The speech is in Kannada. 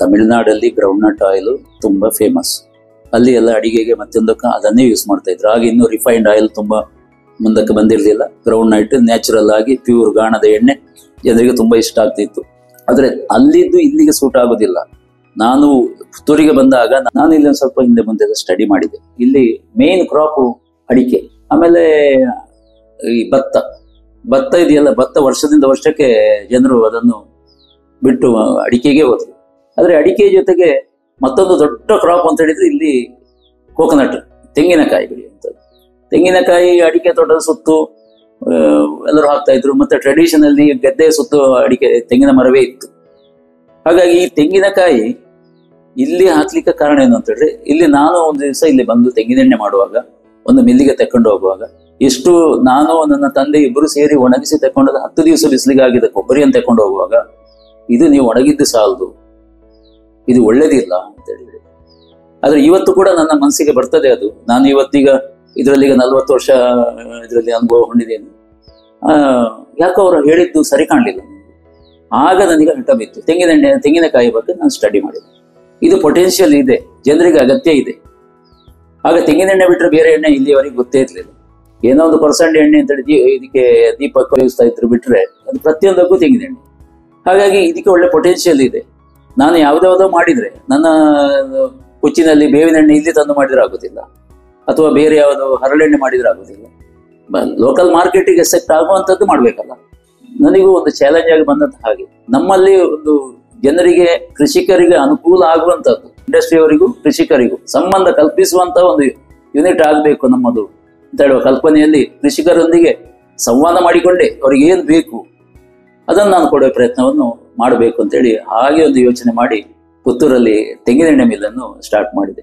ತಮಿಳುನಾಡಲ್ಲಿ ಗ್ರೌಂಡ್ ನಟ್ ಆಯಿಲ್ ತುಂಬಾ ಫೇಮಸ್. ಅಲ್ಲಿ ಎಲ್ಲ ಅಡಿಗೆಗೆ ಮತ್ತೊಂದಕ್ಕೆ ಅದನ್ನೇ ಯೂಸ್ ಮಾಡ್ತಾ ಇದ್ರು. ಆಗ ಇನ್ನು ರಿಫೈನ್ಡ್ ಆಯಿಲ್ ತುಂಬಾ ಮುಂದಕ್ಕೆ ಬಂದಿರಲಿಲ್ಲ. ಗ್ರೌಂಡ್ ನಟ್ ನ್ಯಾಚುರಲ್ ಆಗಿ ಪ್ಯೂರ್ ಗಾಣದ ಎಣ್ಣೆ ಜನರಿಗೆ ತುಂಬಾ ಇಷ್ಟ ಆಗ್ತಿತ್ತು. ಆದ್ರೆ ಅಲ್ಲಿದ್ದು ಇಲ್ಲಿಗೆ ಸೂಟ್ ಆಗೋದಿಲ್ಲ. ನಾನು ಪುತ್ತೂರಿಗೆ ಬಂದಾಗ ನಾನು ಇಲ್ಲಿ ಒಂದು ಸ್ವಲ್ಪ ಹಿಂದೆ ಮುಂದೆ ಸ್ಟಡಿ ಮಾಡಿದೆ. ಇಲ್ಲಿ ಮೇನ್ ಕ್ರಾಪ್ ಅಡಿಕೆ, ಆಮೇಲೆ ಈ ಭತ್ತ ಇದೆಯಲ್ಲ, ಭತ್ತ ವರ್ಷದಿಂದ ವರ್ಷಕ್ಕೆ ಜನರು ಅದನ್ನು ಬಿಟ್ಟು ಅಡಿಕೆಗೆ ಹೋದ್ರು. ಆದ್ರೆ ಅಡಿಕೆ ಜೊತೆಗೆ ಮತ್ತೊಂದು ದೊಡ್ಡ ಕ್ರಾಪ್ ಅಂತ ಹೇಳಿದ್ರೆ ಇಲ್ಲಿ ಕೋಕೋನಟ್, ತೆಂಗಿನಕಾಯಿ ಬೆಳೆಯುವಂಥದ್ದು. ತೆಂಗಿನಕಾಯಿ ಅಡಿಕೆ ತೋಟದ ಸುತ್ತು ಎಲ್ಲರೂ ಹಾಕ್ತಾ ಇದ್ರು. ಮತ್ತೆ ಟ್ರೆಡಿಷನಲ್ಲಿ ಗದ್ದೆ ಸುತ್ತು ಅಡಿಕೆ ತೆಂಗಿನ ಮರವೇ ಇತ್ತು. ಹಾಗಾಗಿ ಈ ತೆಂಗಿನಕಾಯಿ ಇಲ್ಲಿ ಹಾಕ್ಲಿಕ್ಕೆ ಕಾರಣ ಏನು ಅಂತ ಹೇಳಿದ್ರೆ, ಇಲ್ಲಿ ನಾನು ಒಂದು ದಿವಸ ಇಲ್ಲಿ ಬಂದು ತೆಂಗಿನೆಣ್ಣೆ ಮಾಡುವಾಗ ಒಂದು ಮಿಲ್ಲಿಗೆ ತಕೊಂಡು ಹೋಗುವಾಗ ಎಷ್ಟು ನಾನು ನನ್ನ ತಂದೆ ಇಬ್ಬರು ಸೇರಿ ಒಣಗಿಸಿ ತಕೊಂಡದ 10 ದಿವಸ ಬಿಸಿಲಿಗೆ ಆಗಿದ್ದ ಕೊಬ್ಬರಿಯನ್ನು ತಕೊಂಡು ಹೋಗುವಾಗ, ಇದು ನೀವು ಒಣಗಿದ್ದು ಸಾಲದು, ಇದು ಒಳ್ಳೇದಿಲ್ಲ ಅಂತ ಹೇಳಿದ್ರೆ. ಆದ್ರೆ ಇವತ್ತು ಕೂಡ ನನ್ನ ಮನಸ್ಸಿಗೆ ಬರ್ತದೆ ಅದು. ನಾನು ಇವತ್ತೀಗ ಇದರಲ್ಲೀಗ 40 ವರ್ಷ ಇದರಲ್ಲಿ ಅನುಭವ ಹೊಂದಿದ್ದೇನೆ. ಯಾಕೋ ಅವರು ಹೇಳಿದ್ದು ಸರಿ ಕಾಣಲಿಲ್ಲ. ಆಗ ನನಗೆ ಹಠ ಬಿತ್ತು. ತೆಂಗಿನಕಾಯಿ ಬಗ್ಗೆ ನಾನು ಸ್ಟಡಿ ಮಾಡಿದೆ. ಇದು ಪೊಟೆನ್ಷಿಯಲ್ ಇದೆ, ಜನರಿಗೆ ಅಗತ್ಯ ಇದೆ. ಆಗ ತೆಂಗಿನೆಣ್ಣೆ ಬಿಟ್ಟರೆ ಬೇರೆ ಎಣ್ಣೆ ಇಲ್ಲಿಯವರೆಗೆ ಗೊತ್ತೇ ಇರಲಿಲ್ಲ. ಏನೋ ಒಂದು ಪರ್ಸೆಂಟ್ ಎಣ್ಣೆ ಅಂತೇಳಿ ಇದಕ್ಕೆ ದೀಪಕ್ಕೆ ಉಪಯೋಗಿಸ್ತಾ ಇದ್ರು ಬಿಟ್ರೆ ಅದು ಪ್ರತಿಯೊಂದಕ್ಕೂ ತೆಂಗಿನೆಣ್ಣೆ. ಹಾಗಾಗಿ ಇದಕ್ಕೆ ಒಳ್ಳೆ ಪೊಟೆನ್ಷಿಯಲ್ ಇದೆ. ನಾನು ಯಾವುದಾವುದೋ ಮಾಡಿದ್ರೆ ನನ್ನ ಕುಚ್ಚಿನಲ್ಲಿ ಬೇವಿನ ಎಣ್ಣೆ ಇಲ್ಲಿ ತಂದು ಮಾಡಿದ್ರೆ ಆಗೋದಿಲ್ಲ, ಅಥವಾ ಬೇರೆ ಯಾವುದೋ ಹರಳೆಣ್ಣೆ ಮಾಡಿದ್ರೆ ಆಗೋದಿಲ್ಲ. ಲೋಕಲ್ ಮಾರ್ಕೆಟಿಗೆ ಎಸೆಕ್ಟ್ ಆಗುವಂಥದ್ದು ಮಾಡಬೇಕಲ್ಲ. ನನಗೂ ಒಂದು ಚಾಲೆಂಜ್ ಆಗಿ ಬಂದಂತ ಹಾಗೆ ನಮ್ಮಲ್ಲಿ ಒಂದು ಜನರಿಗೆ, ಕೃಷಿಕರಿಗೆ ಅನುಕೂಲ ಆಗುವಂಥದ್ದು, ಇಂಡಸ್ಟ್ರಿಯವರಿಗೂ ಕೃಷಿಕರಿಗೂ ಸಂಬಂಧ ಕಲ್ಪಿಸುವಂತ ಒಂದು ಯೂನಿಟ್ ಆಗಬೇಕು ನಮ್ಮದು ಅಂತ ಹೇಳುವ ಕಲ್ಪನೆಯಲ್ಲಿ ಕೃಷಿಕರೊಂದಿಗೆ ಸಂವಾದ ಮಾಡಿಕೊಂಡೇ ಅವ್ರಿಗೆ ಏನು ಬೇಕು ಅದನ್ನು ನಾನು ಕೊಡುವ ಪ್ರಯತ್ನವನ್ನು ಮಾಡಬೇಕು ಅಂತೇಳಿ ಹಾಗೆ ಒಂದು ಯೋಚನೆ ಮಾಡಿ ಪುತ್ತೂರಲ್ಲಿ ತೆಂಗಿನೆಣ್ಣೆ ಮಿಲ್ಲನ್ನು ಸ್ಟಾರ್ಟ್ ಮಾಡಿದೆ.